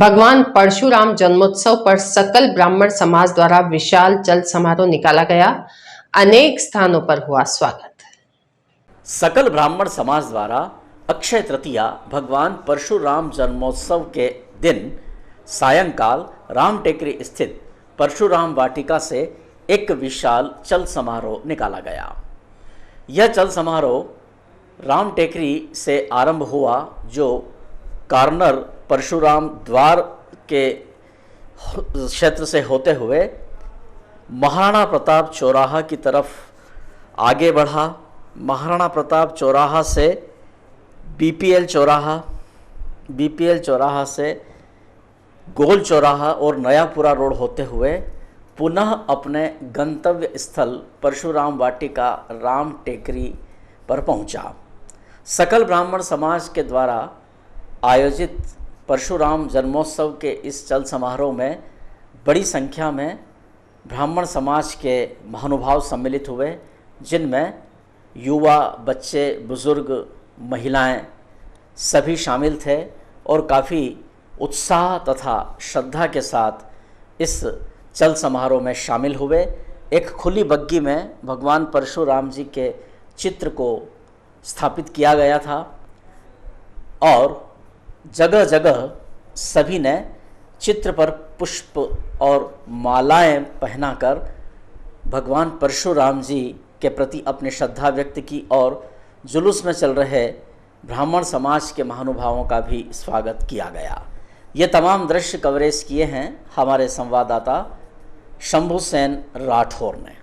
भगवान परशुराम जन्मोत्सव पर सकल ब्राह्मण समाज द्वारा विशाल चल समारोह निकाला गया। अनेक स्थानों पर हुआ स्वागत। सकल ब्राह्मण समाज द्वारा अक्षय तृतीया भगवान परशुराम जन्मोत्सव के दिन सायंकाल राम टेकरी स्थित परशुराम वाटिका से एक विशाल चल समारोह निकाला गया। यह चल समारोह राम टेकरी से आरंभ हुआ, जो कार्नर परशुराम द्वार के क्षेत्र से होते हुए महाराणा प्रताप चौराहा की तरफ आगे बढ़ा। महाराणा प्रताप चौराहा से बीपीएल चौराहा से गोल चौराहा और नयापुरा रोड होते हुए पुनः अपने गंतव्य स्थल परशुराम वाटिका राम टेकरी पर पहुंचा। सकल ब्राह्मण समाज के द्वारा आयोजित परशुराम जन्मोत्सव के इस चल समारोह में बड़ी संख्या में ब्राह्मण समाज के महानुभाव सम्मिलित हुए, जिनमें युवा, बच्चे, बुजुर्ग, महिलाएं सभी शामिल थे और काफ़ी उत्साह तथा श्रद्धा के साथ इस चल समारोह में शामिल हुए। एक खुली बग्गी में भगवान परशुराम जी के चित्र को स्थापित किया गया था और जगह जगह सभी ने चित्र पर पुष्प और मालाएं पहनाकर भगवान परशुराम जी के प्रति अपनी श्रद्धा व्यक्त की और जुलूस में चल रहे ब्राह्मण समाज के महानुभावों का भी स्वागत किया गया। ये तमाम दृश्य कवरेज किए हैं हमारे संवाददाता शंभू सेन राठौर ने।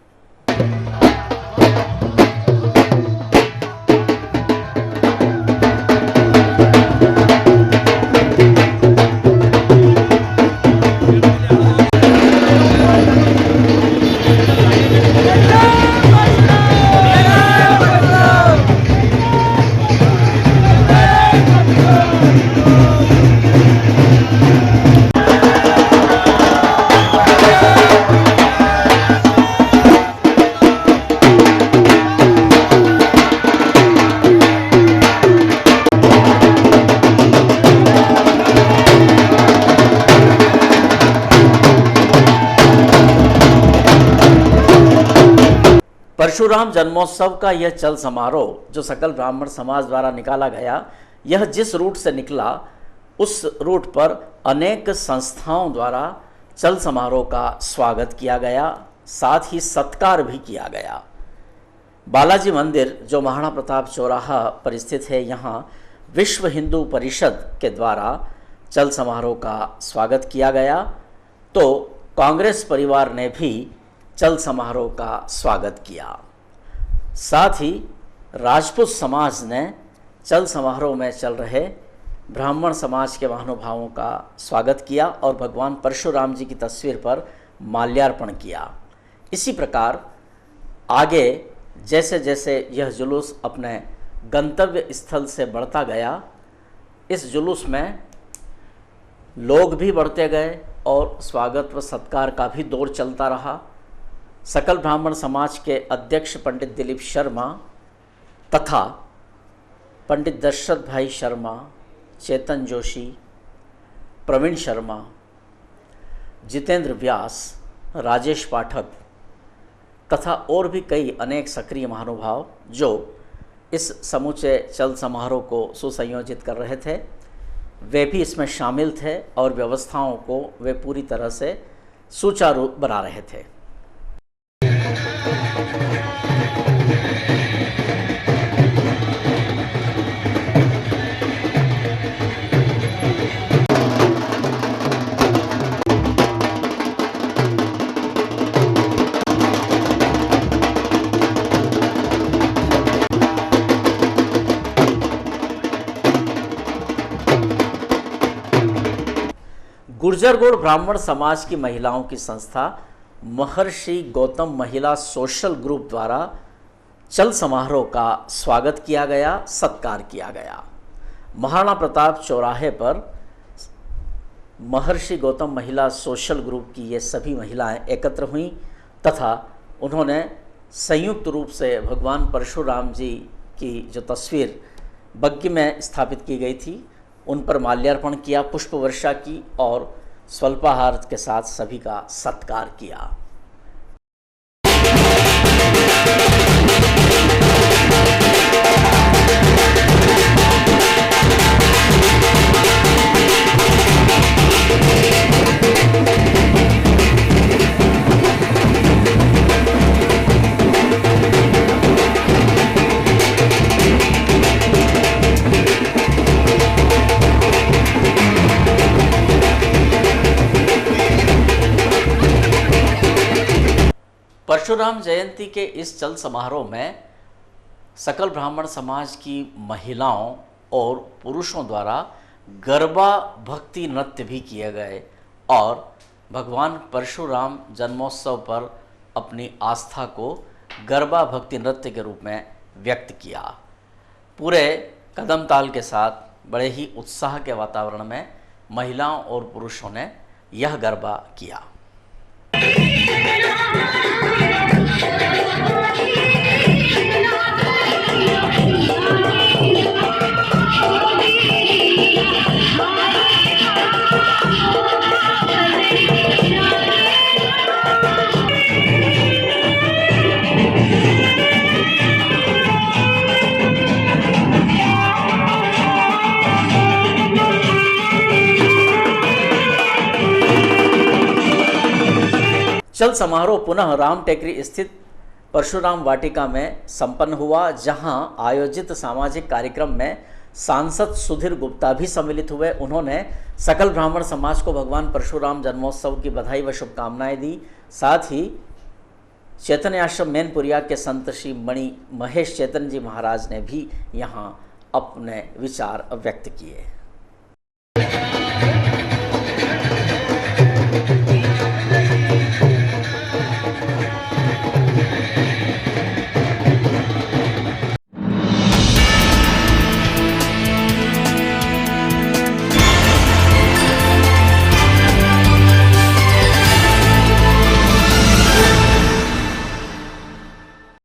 परशुराम जन्मोत्सव का यह चल समारोह जो सकल ब्राह्मण समाज द्वारा निकाला गया, यह जिस रूट से निकला उस रूट पर अनेक संस्थाओं द्वारा चल समारोह का स्वागत किया गया, साथ ही सत्कार भी किया गया। बालाजी मंदिर जो महाराणा प्रताप चौराहा पर स्थित है, यहाँ विश्व हिंदू परिषद के द्वारा चल समारोह का स्वागत किया गया, तो कांग्रेस परिवार ने भी चल समारोह का स्वागत किया। साथ ही राजपूत समाज ने चल समारोह में चल रहे ब्राह्मण समाज के महानुभावों का स्वागत किया और भगवान परशुराम जी की तस्वीर पर माल्यार्पण किया। इसी प्रकार आगे जैसे जैसे यह जुलूस अपने गंतव्य स्थल से बढ़ता गया, इस जुलूस में लोग भी बढ़ते गए और स्वागत व सत्कार का भी दौर चलता रहा। सकल ब्राह्मण समाज के अध्यक्ष पंडित दिलीप शर्मा तथा पंडित दशरथ भाई शर्मा, चेतन जोशी, प्रवीण शर्मा, जितेंद्र व्यास, राजेश पाठक तथा और भी कई अनेक सक्रिय महानुभाव जो इस समूचे चल समारोह को सुसंयोजित कर रहे थे, वे भी इसमें शामिल थे और व्यवस्थाओं को वे पूरी तरह से सुचारू बना रहे थे। गुर्जरगोड़ ब्राह्मण समाज की महिलाओं की संस्था महर्षि गौतम महिला सोशल ग्रुप द्वारा चल समारोह का स्वागत किया गया, सत्कार किया गया। महाराणा प्रताप चौराहे पर महर्षि गौतम महिला सोशल ग्रुप की ये सभी महिलाएं एकत्र हुईं तथा उन्होंने संयुक्त रूप से भगवान परशुराम जी की जो तस्वीर बग्गी में स्थापित की गई थी, उन पर माल्यार्पण किया, पुष्प वर्षा की और स्वल्पाहार के साथ सभी का सत्कार किया। परशुराम जयंती के इस चल समारोह में सकल ब्राह्मण समाज की महिलाओं और पुरुषों द्वारा गरबा भक्ति नृत्य भी किए गए और भगवान परशुराम जन्मोत्सव पर अपनी आस्था को गरबा भक्ति नृत्य के रूप में व्यक्त किया। पूरे कदम ताल के साथ बड़े ही उत्साह के वातावरण में महिलाओं और पुरुषों ने यह गरबा किया। चल समारोह पुनः राम टेकरी स्थित परशुराम वाटिका में संपन्न हुआ, जहां आयोजित सामाजिक कार्यक्रम में सांसद सुधीर गुप्ता भी सम्मिलित हुए। उन्होंने सकल ब्राह्मण समाज को भगवान परशुराम जन्मोत्सव की बधाई व शुभकामनाएं दी। साथ ही चैतन्य आश्रम मैनपुरिया के संत श्री मणि महेश चैतन्य जी महाराज ने भी यहाँ अपने विचार व्यक्त किए।